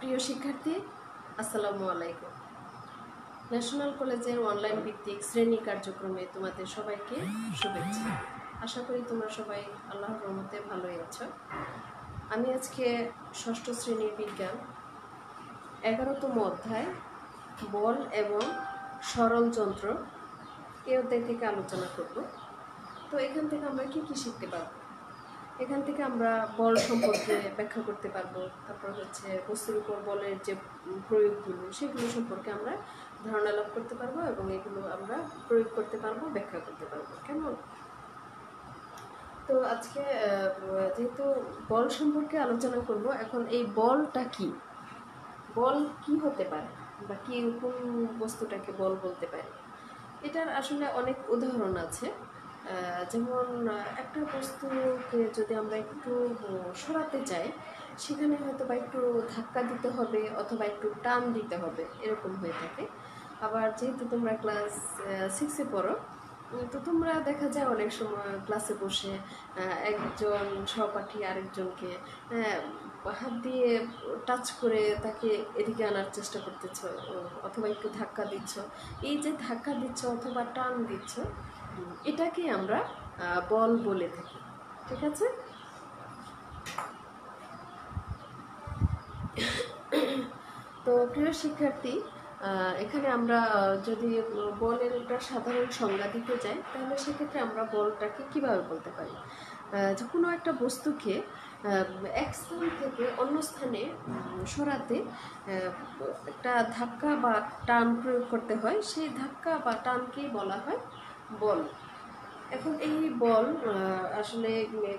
প্রিয় শিক্ষার্থী, আসসালামু আলাইকুম। ন্যাশনাল কলেজের অনলাইন ভিত্তিক শ্রেণী কার্যক্রমে তোমাদের সবাইকে শুভেচ্ছা। আশা করি তোমরা সবাই আল্লাহর রহমতে ভালোই আছো। আমি আজকে ষষ্ঠ শ্রেণীর বিজ্ঞান 11তম অধ্যায় বল এবং সরল যন্ত্র এই অধ্যায় থেকে আলোচনা করব। তো এখান থেকে আমরা কি কি শিখতে পারবো? এখান থেকে আমরা বল সম্পর্কে ব্যাখ্যা করতে পারবো। তারপর হচ্ছে বস্তুর উপর বলের যে প্রয়োগগুলো সেগুলো সম্পর্কে আমরা ধারণা লাভ করতে পারবো এবং এগুলো আমরা প্রয়োগ করতে পারবো, ব্যাখ্যা করতে পারবো। কেমন? তো আজকে যেহেতু বল সম্পর্কে আলোচনা করব, এখন এই বলটা কি, বল কি হতে পারে বা কি কোন বস্তুটাকে বল বলতে পারে, এটার আসলে অনেক উদাহরণ আছে। যেমন একটা বস্তুকে যদি আমরা একটু সরাতে চাই, সেখানে হয়তো বা একটু ধাক্কা দিতে হবে অথবা একটু টান দিতে হবে, এরকম হয়ে থাকে। আবার যেহেতু তোমরা ক্লাস 6-এ পড়ো, তো তোমরা দেখা যায় অনেক সময় ক্লাসে বসে একজন সহপাঠী আরেকজনকে হাত দিয়ে টাচ করে তাকে এদিকে আনার চেষ্টা করতেছ অথবা একটু ধাক্কা দিচ্ছ। এই যে ধাক্কা দিচ্ছ অথবা টান দিচ্ছ, এটাকে আমরা বল বলে থাকি। ঠিক আছে? তো প্রিয় শিক্ষার্থী, এখানে আমরা যদি বলের একটা সাধারণ সংজ্ঞা দিতে যাই, তাহলে সেক্ষেত্রে আমরা বলটাকে কিভাবে বলতে পারি? যে কোনো একটা বস্তুকে এক স্থান থেকে অন্য স্থানে সরাতে একটা ধাক্কা বা টান প্রয়োগ করতে হয়, সেই ধাক্কা বা টানকেই বলা হয় বল। এখন এই বল আসলে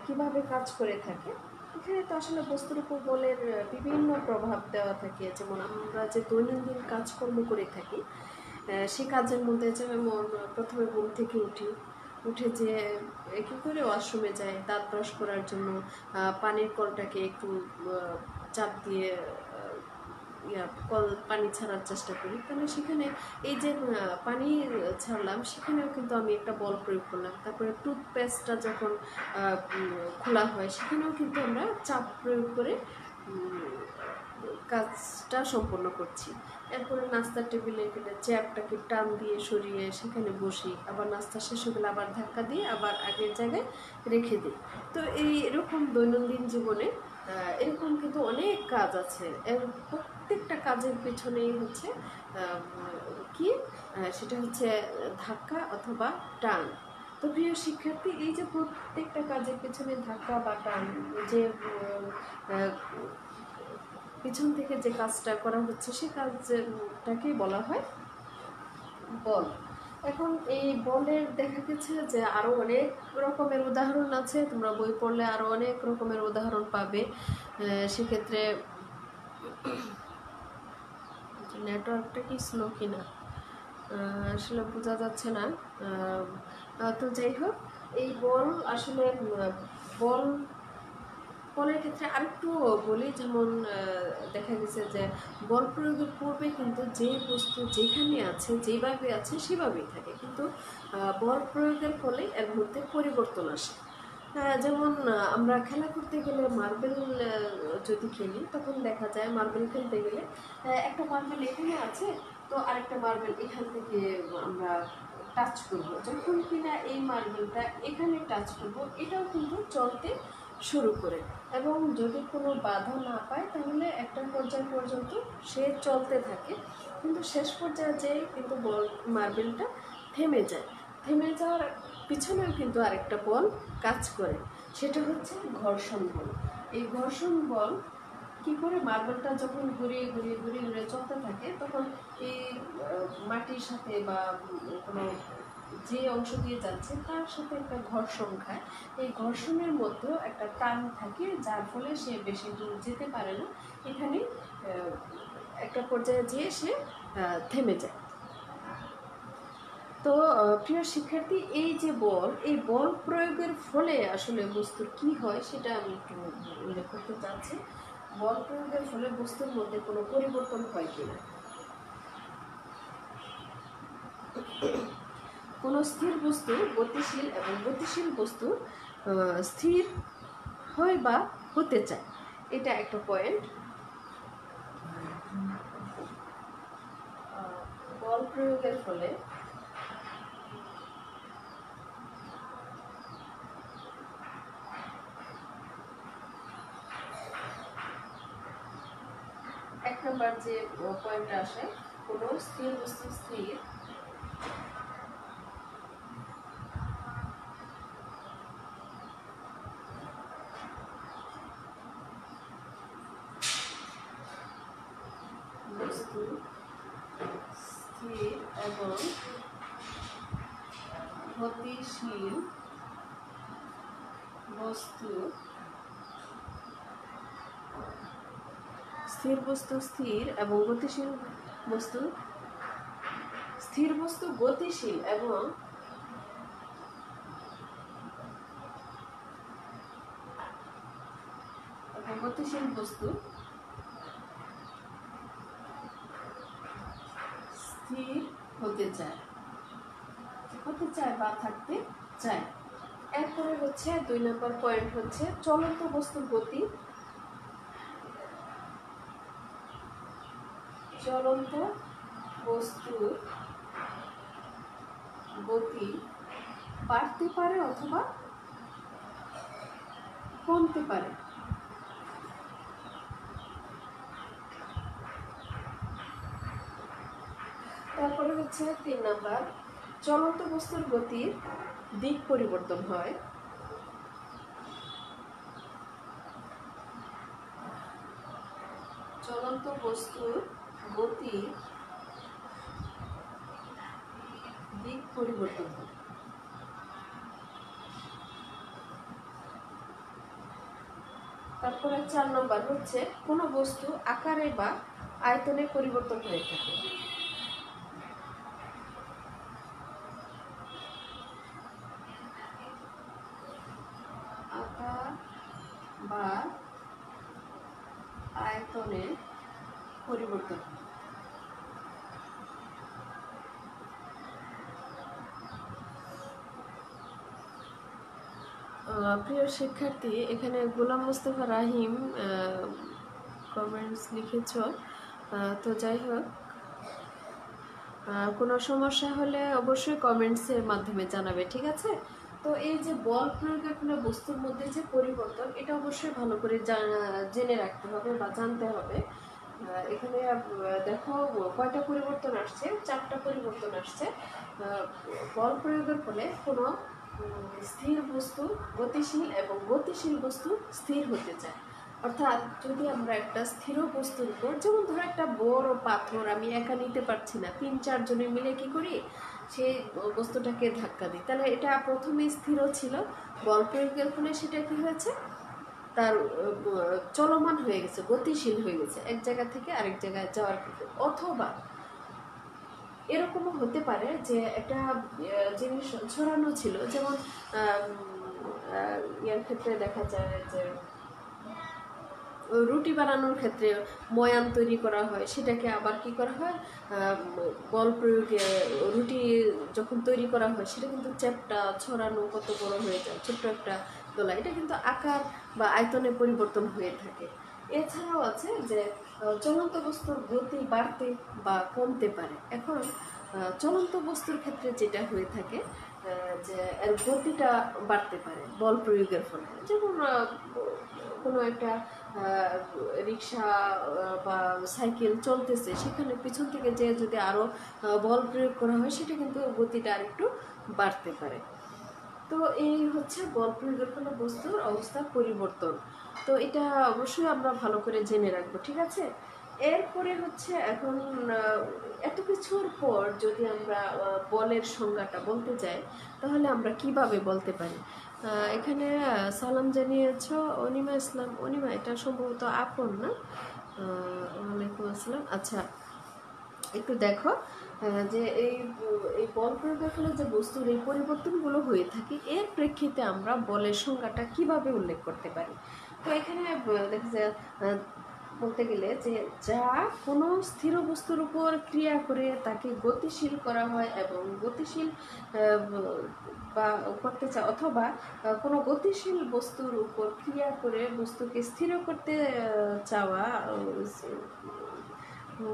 কিভাবে কাজ করে থাকে? এখানে তো আসলে বস্তুর উপর বলের বিভিন্ন প্রভাব দেওয়া থাকে। যেমন আমরা যে দৈনন্দিন কাজকর্ম করে থাকি, সে কাজের মধ্যে যেমন প্রথমে ঘুম থেকে উঠে যে কী করে ওয়াশরুমে যায়, দাঁত ব্রাশ করার জন্য পানির কলটাকে একটু চাপ দিয়ে কল পানি ছাড়ার চেষ্টা করি, তাহলে সেখানে এই যে পানি ছাড়লাম, সেখানেও কিন্তু আমি একটা বল প্রয়োগ করলাম। তারপরে টুথপেস্টটা যখন খোলা হয়, সেখানেও কিন্তু আমরা চাপ প্রয়োগ করে কাজটা সম্পন্ন করছি। এরপরে নাস্তার টেবিলে গেলে চেয়ারটাকে টান দিয়ে সরিয়ে সেখানে বসি, আবার নাস্তা শেষ হয়ে গেলে আবার ধাক্কা দিয়ে আবার আগের জায়গায় রেখে দিই। তো এরকম দৈনন্দিন জীবনে এরকম কিন্তু অনেক কাজ আছে। এর প্রত্যেকটা কাজের পেছনেই হচ্ছে কি, সেটা হচ্ছে ধাক্কা অথবা টান। তো প্রিয় শিক্ষার্থী, এই যে প্রত্যেকটা কাজের পেছনে ধাক্কা বা টান, যে পিছন থেকে যে কাজটা করা হচ্ছে, সে কাজটাকে বলা হয় বল। এখন এই বলের দেখা গেছে যে আরও অনেক রকমের উদাহরণ আছে। তোমরা বই পড়লে আরও অনেক রকমের উদাহরণ পাবে। সেক্ষেত্রে নেটওয়ার্কটা কি স্লো কিনা আসলে বোঝা যাচ্ছে না। তো যাই হোক, এই বল আসলে বলের ক্ষেত্রে আরেকটু বলি। যেমন দেখা গেছে যে বল প্রয়োগের পূর্বে কিন্তু যে বস্তু যেখানে আছে, যেভাবে আছে সেভাবেই থাকে, কিন্তু বল প্রয়োগের ফলে এর মধ্যে পরিবর্তন আসে। যেমন আমরা খেলা করতে গেলে মার্বেল যদি খেলি, তখন দেখা যায় মার্বেল খেলতে গেলে একটা মার্বেল এখানে আছে, তো আরেকটা মার্বেল এখান থেকে আমরা টাচ করব। যখন কিনা এই মার্বেলটা এখানে টাচ করব, এটাও কিন্তু চলতে শুরু করে, এবং যদি কোনো বাধা না পায় তাহলে একটা পর্যায় পর্যন্ত সে চলতে থাকে, কিন্তু শেষ পর্যায়ে যেয়ে কিন্তু মার্বেলটা থেমে যায়। থেমে যাওয়ার পিছনেও কিন্তু আরেকটা বল কাজ করে, সেটা হচ্ছে ঘর্ষণ বল। এই ঘর্ষণ বল কি করে, মার্বেলটা যখন ঘুরিয়ে ঘুরিয়ে ঘুরিয়ে ঘুরিয়ে চলতে থাকে, তখন এই মাটির সাথে বা কোনো যে অংশ দিয়ে যাচ্ছে তার সাথে একটা ঘর্ষণ খায়। এই ঘর্ষণের মধ্যেও একটা টান থাকে, যার ফলে সে বেশি দূর যেতে পারে না, এখানে একটা পর্যায়ে যেয়ে সে থেমে যায়। তো প্রিয় শিক্ষার্থী, এই যে বল, এই বল প্রয়োগের ফলে আসলে বস্তুর কি হয় সেটা আমি একটু উল্লেখ করতে চাচ্ছি। বল প্রয়োগের ফলে বস্তুর মধ্যে কোনো পরিবর্তন হয় কিনা। কোনো স্থির বস্তু গতিশীল এবং গতিশীল বস্তু স্থির হয় বা হতে চায়, এটা একটা পয়েন্ট। প্রয়োগের ফলে এক নম্বর যে পয়েন্টটা আসে, কোনো স্থির বস্তু স্থির বস্তু স্থির এবং গতিশীল বস্তু, স্থির বস্তু স্থির এবং গতিশীল বস্তু, স্থির বস্তু গতিশীল এবং গতিশীল বস্তু স্থির হতে চায় বা থাকতে চায়। এরপরে হচ্ছে 2 নম্বর পয়েন্ট হচ্ছে চলন্ত বস্তুর গতি, চলন্ত বস্তুর গতি বাড়তে পারে অথবা কমতে পারে। তারপরে হচ্ছে 3 নাম্বার, চলন্ত বস্তুর গতির দিক পরিবর্তন হয়। চলন্ত বস্তুর গতির দিক পরিবর্তন হয়। তারপরে 4 নম্বর হচ্ছে কোনো বস্তু আকারে বা আয়তনে পরিবর্তন হয়ে থাকে। আকার বা আয়তনে পরিবর্তন। প্রিয় শিক্ষার্থী, এখানে গোলাম মোস্তফা রাহিম কমেন্টস লিখেছ, তো যাই হোক, কোনো সমস্যা হলে অবশ্যই কমেন্টসের মাধ্যমে জানাবে, ঠিক আছে? তো এই যে বল প্রয়োগের ফলে বস্তুর মধ্যে যে পরিবর্তন, এটা অবশ্যই ভালো করে জেনে রাখতে হবে বা জানতে হবে। এখানে দেখো কয়টা পরিবর্তন আসছে, 4টা পরিবর্তন আসছে। বল প্রয়োগের ফলে কোনো স্থির বস্তু গতিশীল এবং গতিশীল বস্তু স্থির হতে চায়। অর্থাৎ যদি আমরা একটা স্থির বস্তুর উপর, যেমন ধরো একটা বড় পাথর আমি একা নিতে পারছি না, 3-4 জনে মিলে কি করি, সেই বস্তুটাকে ধাক্কা দিই, তাহলে এটা প্রথমে স্থির ছিল, বল প্রয়োগের ফলে সেটা কি হয়েছে, তার চলমান হয়ে গেছে, গতিশীল হয়ে গেছে এক জায়গা থেকে আরেক জায়গায় যাওয়ার ক্ষেত্রে। অথবা এরকমও হতে পারে যে একটা জিনিস ছড়ানো ছিল, যেমন ইয়ার ক্ষেত্রে দেখা যায় যে রুটি বানানোর ক্ষেত্রে ময়ান তৈরি করা হয়, সেটাকে আবার কি করা হয়, বল প্রয়োগে রুটি যখন তৈরি করা হয় সেটা কিন্তু চ্যাপটা ছড়ানো কত বড় হয়ে যায়, ছোট্ট একটা দোলা, এটা কিন্তু আকার বা আয়তনে পরিবর্তন হয়ে থাকে। এছাড়াও আছে যে চলন্ত বস্তুর গতি বাড়তে বা কমতে পারে। এখন চলন্ত বস্তুর ক্ষেত্রে যেটা হয়ে থাকে যে এর গতিটা বাড়তে পারে বল প্রয়োগের ফলে। যেমন কোনো একটা রিক্সা বা সাইকেল চলতেছে, সেখানে পিছন থেকে যে যদি আরও বল প্রয়োগ করা হয়, সেটা কিন্তু গতিটা আরেকটু বাড়তে পারে। তো এই হচ্ছে বল প্রয়োগের ফলে বস্তুর অবস্থার পরিবর্তন। তো এটা অবশ্যই আমরা ভালো করে জেনে রাখবো, ঠিক আছে? এরপরে হচ্ছে এখন এত কিছুর পর যদি আমরা বলের সংজ্ঞাটা বলতে যাই, তাহলে আমরা কিভাবে বলতে পারি? এখানে সালাম জানিয়েছ অনিমা ইসলাম। অনিমা, এটা সম্ভবত আপন না? ওয়ালাইকুম আসসালাম। আচ্ছা, একটু দেখো যে এই বল প্রয়োগের ফলে যে বস্তুর এই পরিবর্তনগুলো হয়ে থাকে, এর প্রেক্ষিতে আমরা বলের সংজ্ঞাটা কিভাবে উল্লেখ করতে পারি। তো এখানে দেখা যায় বলতে গেলে যে যা কোনো স্থির বস্তুর উপর ক্রিয়া করে তাকে গতিশীল করা হয় এবং গতিশীল বা করতে চায়, অথবা কোনো গতিশীল বস্তুর উপর ক্রিয়া করে বস্তুকে স্থির করতে চাওয়া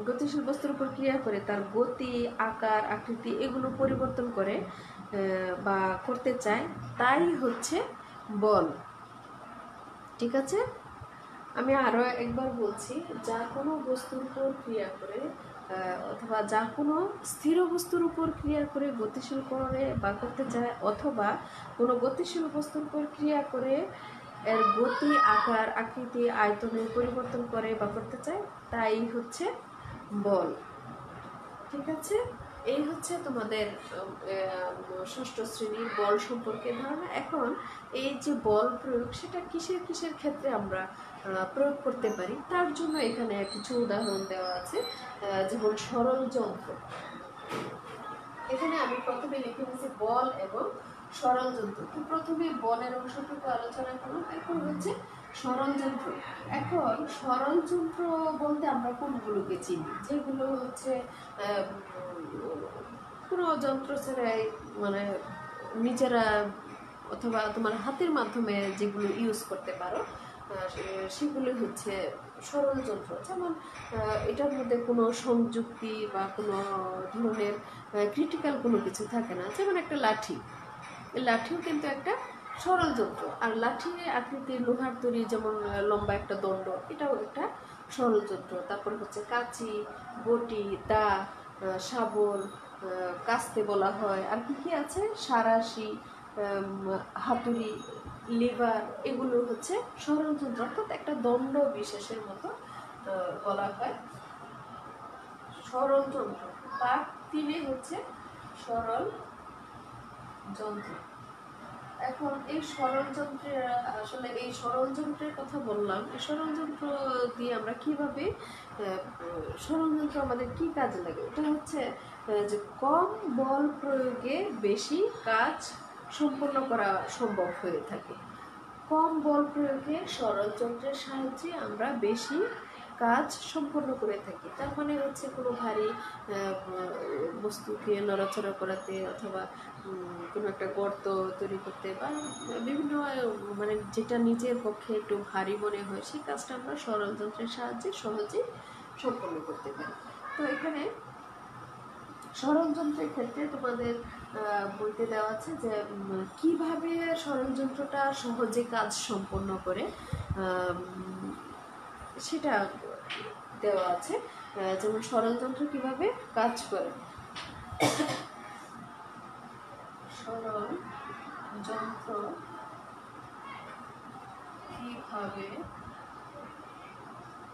গতিশীল বস্তুর উপর ক্রিয়া করে তার গতি, আকার, আকৃতি এগুলো পরিবর্তন করে বা করতে চায়, তাই হচ্ছে বল। ঠিক আছে, আমি আরো একবার বলছি, যা কোনো বস্তুর উপর ক্রিয়া করে অথবা যা কোনো স্থির বস্তুর উপর ক্রিয়া করে গতিশীল করে বা করতে চায়, অথবা কোনো গতিশীল বস্তুর উপর ক্রিয়া করে এর গতি, আকার, আকৃতি, আয়তনের পরিবর্তন করে বা করতে চায়, তাই হচ্ছে বল। ঠিক আছে, এই হচ্ছে তোমাদের ষষ্ঠ শ্রেণীর বল সম্পর্কে ধারণা। এখন এই যে বল প্রয়োগ, সেটা কিসের কিসের ক্ষেত্রে আমরা প্রয়োগ করতে পারি, তার জন্য এখানে কিছু উদাহরণ দেওয়া আছে। যেমন সরল যন্ত্র, এখানে আমি প্রথমে লিখে নিয়েছি বল এবং সরল যন্ত্র। তো প্রথমে বলের অংশটুকু আলোচনা করলাম, এখন হচ্ছে সরল যন্ত্র। এখন সরল যন্ত্র বলতে আমরা কোনগুলোকে চিনি? যেগুলো হচ্ছে কোনো যন্ত্র ছাড়াই, মানে নিজেরা অথবা তোমার হাতের মাধ্যমে যেগুলো ইউজ করতে পারো, সেগুলো হচ্ছে সরল যন্ত্র। যেমন এটার মধ্যে কোনো সংযুক্তি বা কোনো ধরনের ক্রিটিক্যাল কোনো কিছু থাকে না। যেমন একটা লাঠি, এই লাঠিও কিন্তু একটা সরল যন্ত্র। আর লাঠি আকৃতির লোহার তৈরি, যেমন লম্বা একটা দণ্ড, এটাও একটা সরল যন্ত্র। তারপর হচ্ছে কাঁচি, বটি, দা, শাবল, কাস্তে বলা হয়। আর কি কি আছে? সাঁড়াশি, হাতুড়ি, লিভার, এগুলো হচ্ছে সরল যন্ত্র, অর্থাৎ একটা দণ্ড বিশেষের মতো বলা হয় সরল যন্ত্র। তার তিনে হচ্ছে সরল যন্ত্র। এখন এই সরল যন্ত্রের, আসলে এই সরল যন্ত্রের কথা বললাম, এই সরল যন্ত্র দিয়ে আমরা কিভাবে, সরল যন্ত্র আমাদের কি কাজে লাগে? এটা হচ্ছে যে কম বল প্রয়োগে বেশি কাজ সম্পন্ন করা সম্ভব হয়ে থাকে। কম বল প্রয়োগে সরল যন্ত্রের সাহায্যে আমরা বেশি কাজ সম্পন্ন করে থাকি। তার মানে হচ্ছে কোনো ভারী বস্তুকে নড়াচড়া করাতে, অথবা কোনো একটা গর্ত তৈরি করতে, বা বিভিন্ন মানে যেটা নিজের পক্ষে একটু ভারী মনে হয়, সেই কাজটা আমরা সরল যন্ত্রের সাহায্যে সহজেই সম্পন্ন করতে পারি। তো এখানে সরল যন্ত্রের ক্ষেত্রে তোমাদের বইতে দেওয়া আছে যে কিভাবে সরল যন্ত্রটা সহজে কাজ সম্পন্ন করে, সেটা দেওয়া আছে। যেমন সরল যন্ত্র কিভাবে কাজ করে। সরল যন্ত্র কিভাবে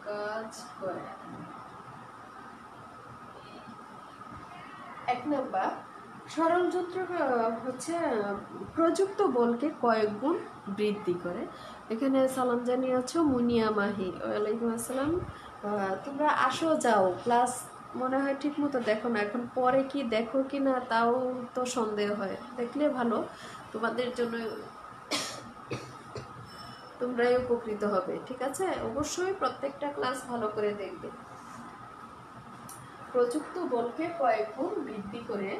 কাজ করে? 1 নাম্বার, সরল যন্ত্র হচ্ছে প্রযুক্ত বলকে কয়েক গুণ বৃদ্ধি করে। এখানে সালাম জানিয়েছো মুনিয়া মাহি, ওয়ালাইকুম আসসালাম। তোমরা আসো, যাও, ক্লাস মনে হয় ঠিক মতো দেখো না। এখন পরে কি দেখো কি না তাও তো সন্দেহ হয়, দেখলে ভালো, তোমাদের জন্য তোমরাই উপকৃত হবে। ঠিক আছে, অবশ্যই প্রত্যেকটা ক্লাস ভালো করে দেখবে। প্রযুক্ত বলকে কয়েক গুণ বৃদ্ধি করে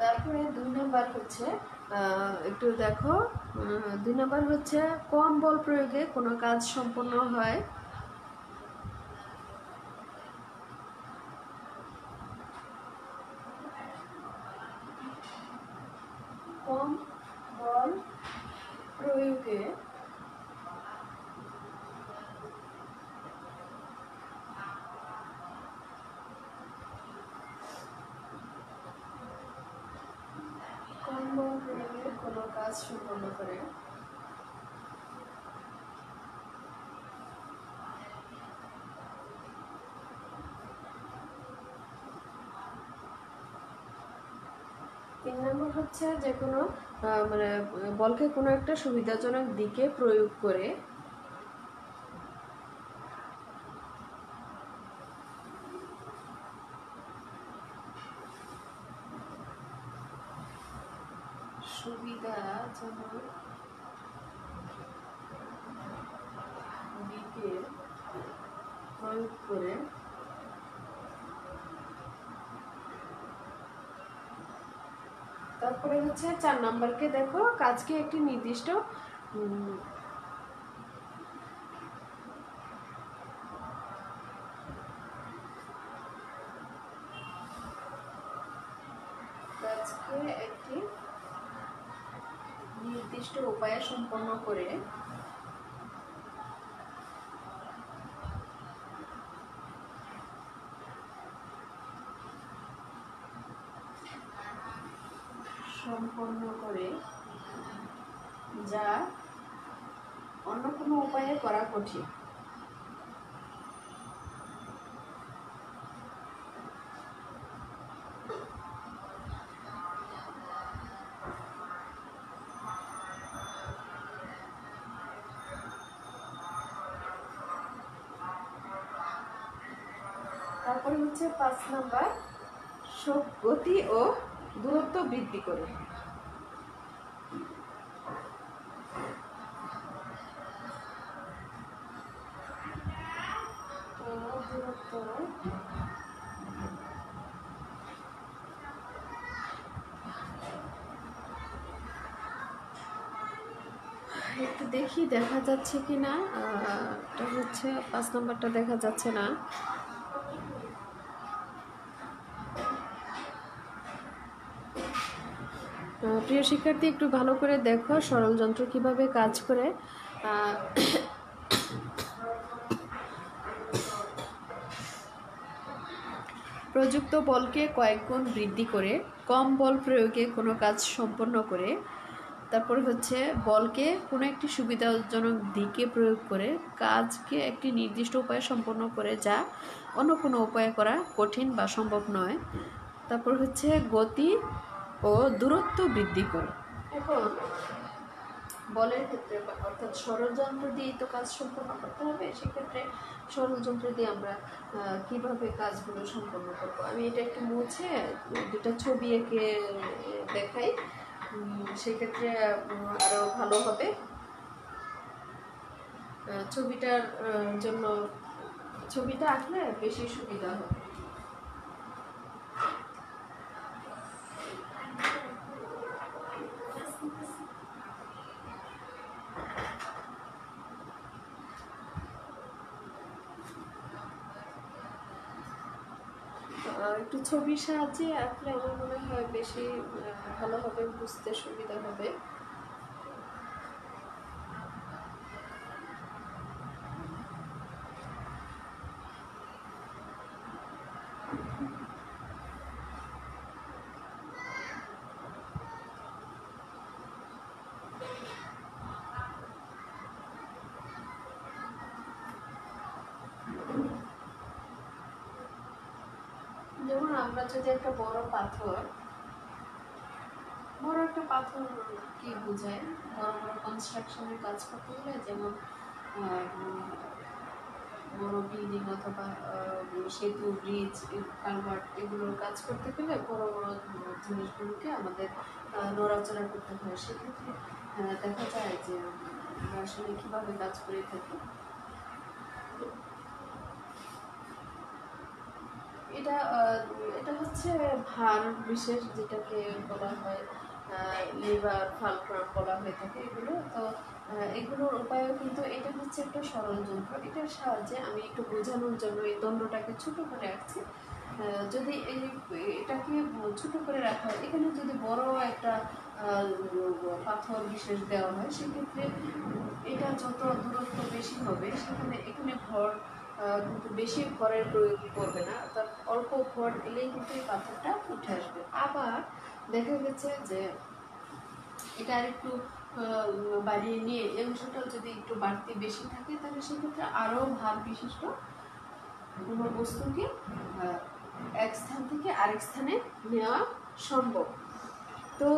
তারপরে 2 নাম্বার হচ্ছে, একটু দেখো, 2 নাম্বার হচ্ছে কম বল প্রয়োগে কোনো কাজ সম্পন্ন হয়। কম বল প্রয়োগে কোনো কাজ সম্পন্ন করে। তিন নম্বর হচ্ছে যে কোনো মানে বলকে কোনো একটা সুবিধাজনক দিকে প্রয়োগ করে সুবিধাজনক দিকে প্রয়োগ করে তারপরে হচ্ছে 4 নাম্বারকে দেখো, কাজকে একটি নির্দিষ্ট কাজকে একটি নির্দিষ্ট উপায়ে সম্পন্ন করে যা অন্য কোনো উপায়ে করা কঠিন। তারপরে হচ্ছে 5 নাম্বার, গতি ও দূরত্ব বৃদ্ধি করে। একটু দেখি দেখা যাচ্ছে কিনা, এটা হচ্ছে 5 নাম্বারটা দেখা যাচ্ছে না। প্রিয় শিক্ষার্থী, একটু ভালো করে দেখো সরল যন্ত্র কিভাবে কাজ করে। প্রযুক্ত বলকে কয়েক গুণ বৃদ্ধি করে, কম বল প্রয়োগে কোনো কাজ সম্পন্ন করে। তারপর হচ্ছে বলকে কোনো একটি সুবিধাজনক দিকে প্রয়োগ করে কাজকে একটি নির্দিষ্ট উপায়ে সম্পন্ন করে, যা অন্য কোনো উপায়ে করা কঠিন বা সম্ভব নয়। তারপর হচ্ছে গতি ও দূরত্ব বৃদ্ধি করে। এখন বলের ক্ষেত্রে অর্থাৎ সরলযন্ত্র দিয়েই তো কাজ সম্পন্ন করতে হবে, সেক্ষেত্রে সরলযন্ত্র দিয়ে আমরা কিভাবে কাজগুলো সম্পন্ন করব। আমি এটা একটু মুছে দুটা ছবি এঁকে দেখাই, সেক্ষেত্রে আরও ভালো হবে। ছবিটার জন্য ছবিটা আঁকলে বেশি সুবিধা হবে। একটু ছবির সাহায্যে আঁকলে আমার মনে হয় বেশি ভালো হবে, বুঝতে সুবিধা হবে। যেমন আমরা যদি একটা বড় একটা পাথর কি বোঝায়, বড় বড় কনস্ট্রাকশনের কাজ করতে হলে, যেমন বড় বিল্ডিং অথবা সেতু, ব্রিজ, কালভার্ট, এগুলোর কাজ করতে গেলে বড় বড় জিনিসগুলোকে আমাদের নড়াচড়া করতে হয়। সেক্ষেত্রে দেখা যায় যে আমরা আসলে কীভাবে কাজ করে থাকি। এটা হচ্ছে ভার বিশেষ, যেটাকে বলা হয় লিভার, ফালক্রাম বলা হয়ে থাকে এগুলো। তো এগুলোর উপায়ও কিন্তু এটা হচ্ছে একটা সরল যন্ত্র। এটার সাহায্যে আমি একটু বোঝানোর জন্য এই দণ্ডটাকে ছোট করে রাখছি। যদি এটাকে ছোট করে রাখা হয়, এখানে যদি বড় একটা পাথর বিশেষ দেওয়া হয়, সেক্ষেত্রে এটা যত দূরত্ব বেশি হবে, এখানে ভর কিন্তু বেশি ভরের প্রয়োগ করবে না, অর্থাৎ অল্প ভর দিলেই কিন্তু এই পাথরটা উঠে আসবে। আবার দেখা গেছে যে এটা আর একটু বাড়িয়ে নিয়ে এই অংশটা যদি একটু বাড়তি বেশি থাকে, তাহলে সেক্ষেত্রে আরও ভার বিশিষ্ট কোনো বস্তুকে এক স্থান থেকে আরেক স্থানে নেওয়া সম্ভব। তো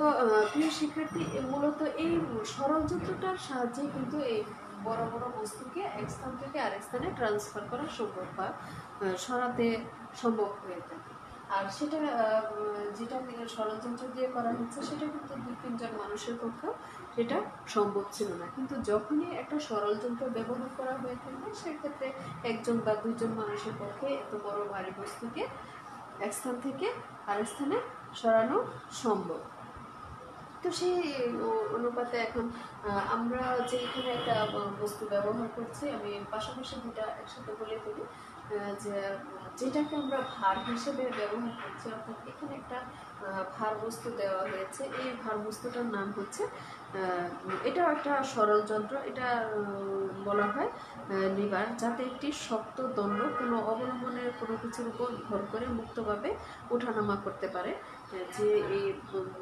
প্রিয় শিক্ষার্থী, মূলত এই সরল যন্ত্রটার সাহায্যে কিন্তু এই বড় বড় বস্তুকে এক স্থান থেকে আরেক স্থানে ট্রান্সফার করা সম্ভব বা সরাতে সম্ভব হয়ে থাকে। আর সেটা যেটা ষড়যন্ত্র দিয়ে করা হচ্ছে, সেটা কিন্তু 2-3 জন মানুষের পক্ষে সেটা সম্ভব ছিল না। কিন্তু যখনই একটা ষড়যন্ত্র ব্যবহার করা হয়ে থাকে, সেক্ষেত্রে 1 জন বা 2 জন মানুষের পক্ষে এত বড় ভারী বস্তুকে এক স্থান থেকে আরেক স্থানে সরানো সম্ভব। তো সেই অনুপাতে এখন আমরা যে এখানে একটা বস্তু ব্যবহার করছি, আমি পাশাপাশি দুটা একসাথে বলে ফেলি যে যেটাকে আমরা ভার হিসেবে ব্যবহার করছি, অর্থাৎ এখানে একটা ভার বস্তু দেওয়া হয়েছে। এই ভার বস্তুটার নাম হচ্ছে এটাও একটা সরল যন্ত্র, এটা বলা হয় লিভার, যাতে একটি শক্ত দণ্ড কোনো অবলম্বনের কোনো কিছুর উপর ভর করে মুক্তভাবে ওঠানামা করতে পারে। যে এই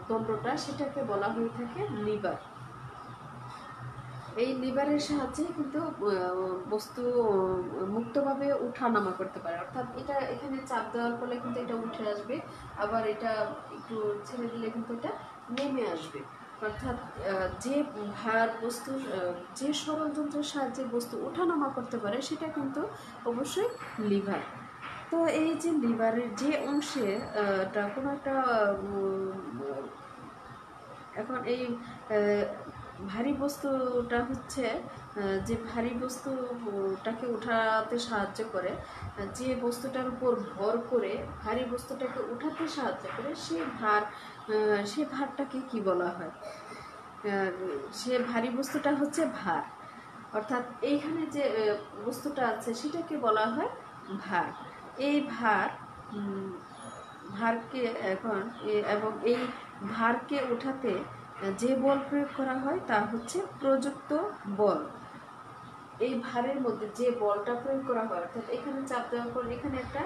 দণ্ডটা সেটাকে বলা হয়ে থাকে লিভার। এই লিভারের সাহায্যে কিন্তু বস্তু মুক্তভাবে উঠানামা করতে পারে, অর্থাৎ এটা এখানে চাপ দেওয়ার ফলে কিন্তু এটা উঠে আসবে, আবার এটা একটু ছেড়ে দিলে কিন্তু এটা নেমে আসবে। অর্থাৎ যে ভার বস্তু, যে সরল যন্ত্রের সাহায্যে বস্তু ওঠানামা করতে পারে সেটা কিন্তু অবশ্যই লিভার। তো এই যে লিভারের যে অংশে কোনো একটা এখন এই ভারী বস্তুটা হচ্ছে যে ভারী বস্তুটাকে উঠাতে সাহায্য করে, যে বস্তুটার উপর ভর করে ভারী বস্তুটাকে উঠাতে সাহায্য করে, সে ভারটাকে কি বলা হয়? সে ভারী বস্তুটা হচ্ছে ভার। অর্থাৎ এইখানে যে বস্তুটা আছে সেটাকে বলা হয় ভার। এই ভারকে এবং এই ভারকে উঠাতে যে বল প্রয়োগ করা হয় তা হচ্ছে প্রযুক্ত বল। এই ভারের মধ্যে যে বলটা প্রয়োগ করা হয়, অর্থাৎ এখানে চাপ দেওয়ার পর এখানে একটা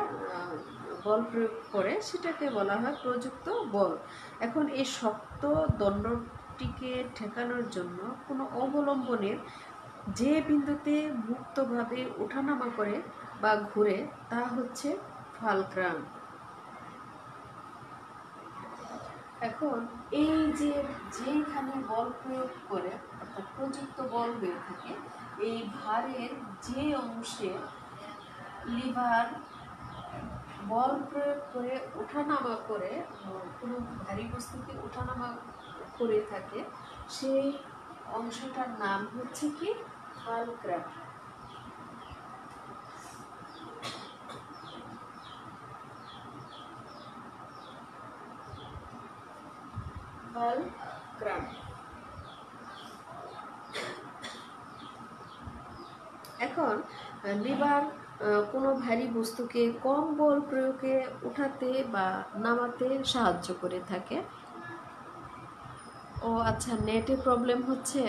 বল প্রয়োগ করে, সেটাকে বলা হয় প্রযুক্ত বল। এখন এই শক্ত দণ্ডটিকে ঠেকানোর জন্য কোনো অবলম্বনের যে বিন্দুতে মুক্তভাবে ওঠানামা করে বা ঘুরে তা হচ্ছে ফালক্রাম। এখন এই যেখানে বল প্রয়োগ করে, অর্থাৎ প্রযুক্ত বল হয়ে থাকে, এই ভারের যে অংশে লিভার বল প্রয়োগ করে ওঠানামা করে, কোনো ভারী বস্তুকে ওঠানামা করে থাকে, সেই অংশটার নাম হচ্ছে কি? ফালক্রাম। ফালক্রাম। এখন লিভার কোনো ভারী বস্তুকে কম বল প্রয়োগে উঠাতে বা নামাতে সাহায্য করে থাকে। ও আচ্ছা, নেটে প্রবলেম হচ্ছে,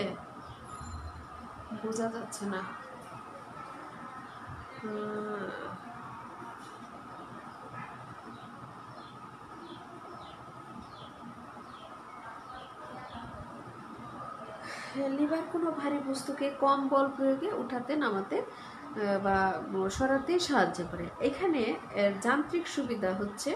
বোঝা যাচ্ছে না। লিভার কোনো ভারী বস্তুকে কম বল প্রয়োগে উঠাতে, নামাতে বা সরাতে সাহায্য করে। এখানে যান্ত্রিক সুবিধা হচ্ছে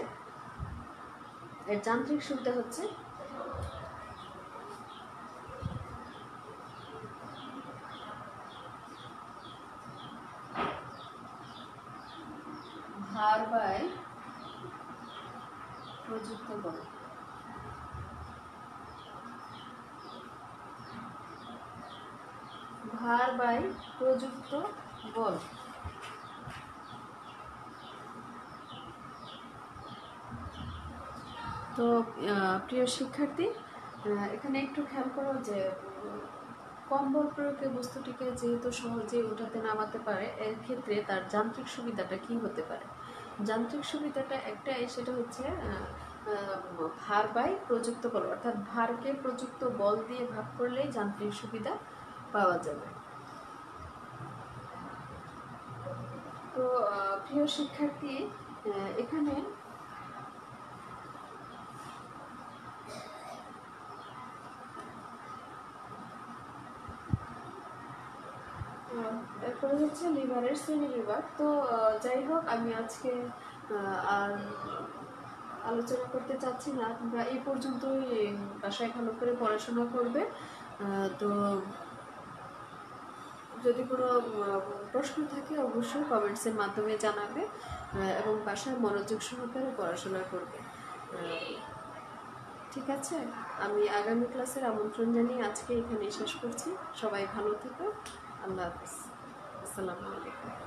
ভার বাই প্রযুক্ত বল। ভার বাই প্রযুক্ত বল। তো প্রিয় শিক্ষার্থী, এখানে একটু খেয়াল করো যে কম বল প্রয়োগে বস্তুটিকে যেহেতু সহজে উঠাতে নামাতে পারে, এর ক্ষেত্রে তার যান্ত্রিক সুবিধাটা কি হতে পারে? যান্ত্রিক সুবিধাটা একটাই, সেটা হচ্ছে ভার বাই প্রযুক্ত বল, অর্থাৎ ভারকে প্রযুক্ত বল দিয়ে ভাগ করলেই যান্ত্রিক সুবিধা পাওয়া যাবে। তো প্রিয় শিক্ষার্থী, এখানে এরপরে হচ্ছে লিভারের শ্রেণী বিভাগ। তো যাই হোক, আমি আজকে আর আলোচনা করতে চাচ্ছি না, তোমরা এই পর্যন্তই বাসায় ভালো করে পড়াশোনা করবে। তো যদি কোনো প্রশ্ন থাকে অবশ্যই কমেন্টসের মাধ্যমে জানাবে এবং বাসায় মনোযোগ সহকারে পড়াশোনা করবে। ঠিক আছে, আমি আগামী ক্লাসের আমন্ত্রণ জানিয়ে আজকে এখানেই শেষ করছি। সবাই ভালো থেকো। আল্লাহ হাফিজ। আসসালামু আলাইকুম।